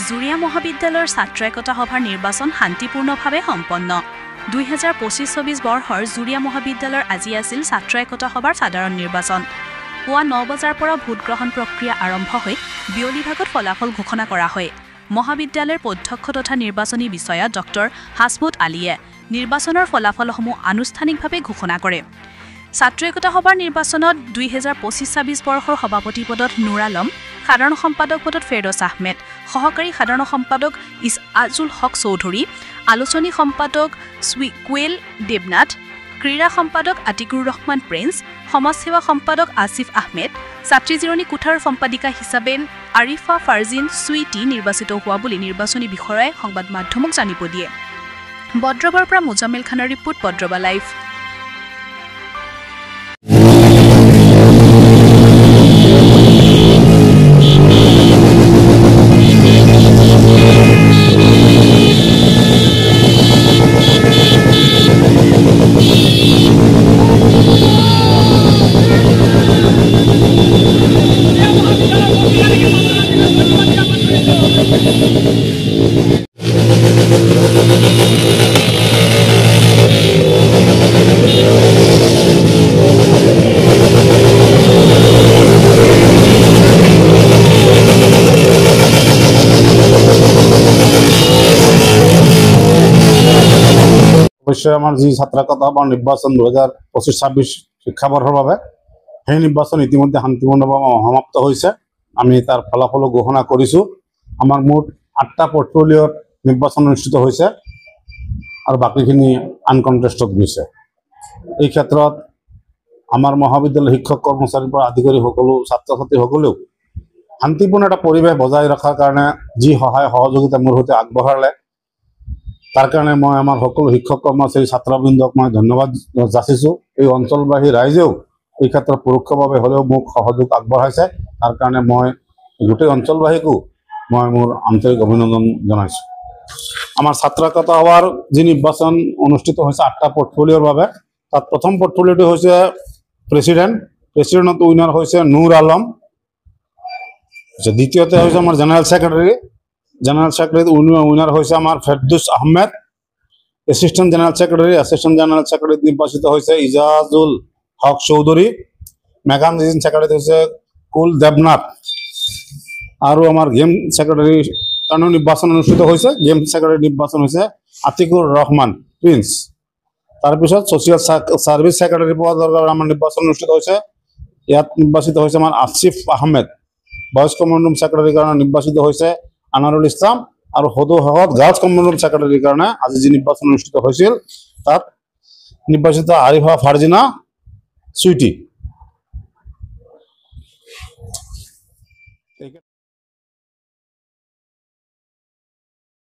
জুৰিয়া মহাবিদ্যালয়ৰ ছাত্ৰ একতা সভাৰ নিৰ্বাচন শান্তিপূৰ্ণভাৱে সম্পন্ন 2025-26 বৰ্ষৰ জুৰিয়া মহাবিদ্যালয়ৰ আজি আছিল ছাত্ৰ একতা সভাৰ সাধাৰণ নিৰ্বাচন পুৱা 9 বজাৰ পৰা ভোট গ্ৰহণ প্ৰক্ৰিয়া আৰম্ভ হৈ বিয়লি ভাগত ফলাফল ঘোষণা কৰা হয় মহাবিদ্যালয়ৰ অধ্যক্ষ তথা নিৰ্বাচনী বিষয়া ডক্টৰ হাসমুদ আলীয়ে নিৰ্বাচনৰ ফলাফলসমূহ আনুষ্ঠানিকভাৱে ঘোষণা কৰে ছাত্ৰ একতা সভাৰ নিৰ্বাচনত 2025-26 বৰ্ষৰ সভাপতি পদত নুৰ আলম সাধাৰণ সম্পাদক পদত ফেৰদৌছ আহমেদ সহকাৰী সাধাৰণ সম্পাদক ইছআজুল হক চৌধুৰী আলোচনী সম্পাদক কুৱেল দেৱনাথ ক্ৰীড়া সম্পাদক আতিকুৰ ৰহমান প্ৰিন্স সমাজসেৱা সম্পাদক আসিফ আহমেদ ছাত্ৰী জিৰণী কোঠাৰ সম্পাদিকা হিচাপে আৰিফা ফাৰজিন সুইটি নিৰ্বাচিত হোৱা বুলি নিৰ্বাচনী বিষয়াই সংবাদ মাধ্যমক জানিব দিয়ে বদ্ৰবাৰ পৰা মুজাম্মিল খানৰ ৰিপোৰ্ট বদ্ৰবা লাইভ অবশ্যই আমার যে ছাত্র একতা সভার নির্বাচন 2025-26 শিক্ষাবর্ষের বাবে সেই নির্বাচন ইতিমধ্যে শান্তিপূর্ণভাবে সমাপ্ত হয়েছে আমি তার ফলাফল ঘোষণা করেছো আমার মোট 8টা পোর্টফোলিওর নির্বাচন অনুষ্ঠিত হয়েছে আর বাকিখিনি আনকন্টেস্টেড গৈছে এই ক্ষেত্ৰত আমাৰ মহাবিদ্যালয় শিক্ষক কৰ্মচাৰীৰ পৰা আদি কৰি সকলো ছাত্ৰ ছাত্ৰী সকলেও শান্তিপূৰ্ণ এটা পৰিৱেশ বজাই ৰখাৰ কাৰণে যি সহায় সহযোগিতা মোৰ সৈতে আগবঢ়ালে তাৰ কাৰণে মই আমাৰ সকলো শিক্ষক কৰ্মচাৰী ছাত্ৰবৃন্দক মই ধন্যবাদ যাচিছো এই অঞ্চলবাসী ৰাইজেও এই ক্ষেত্ৰত পৰোক্ষভাৱে হলেও মোক সহযোগ আগবঢ়াইছে তাৰ কাৰণে মই গোটেই অঞ্চলবাসীকো মই মোৰ আন্তৰিক অভিনন্দন জনাইছো আমার ছাত্র একতা সভার যে নির্বাচন অনুষ্ঠিত হয়েছে 8টা পোর্টফোলিওর বাবে তাত প্রথম পোর্টফোলিওটি হয়েছে প্রেসিডেন্ট উইনার হয়েছে নুর আলম দ্বিতীয়তে হয়েছে আমার জেনারেল সেক্রেটারি উইনার হয়েছে আমার ফেরদৌছ আহমেদ অ্যাসিস্ট্যান্ট জেনারেল সেক্রেটারি নির্বাচিত হয়েছে ইজাজুল হক চৌধুরী মেকানিজিং সেক্রেটারি হয়েছে কুল দেবনাথ আর আমার গেম সেক্রেটারি কারণে নির্বাচন অনুষ্ঠিত হয়েছে গেম সেক্রেটারি নির্বাচন হয়েছে আতিকুর রহমান প্রিন্স তারপর সোশিয়াল সার্ভিস সেক্রেটারি পদৰ কাৰণে আমার নির্বাচন অনুষ্ঠিত হয়েছে ইয়াত নির্বাচিত হয়েছে আমার Asif Ahmed boys common room সেক্রেটারির কারণে নির্বাচিত হয়েছে আনারুল ইসলাম আর সদৌ গার্লস কমন রুম সেক্রেটারির কারণে আজি যে নির্বাচন অনুষ্ঠিত হয়েছিল তাত নির্বাচিত আরিফা ফারজিনা সুইটি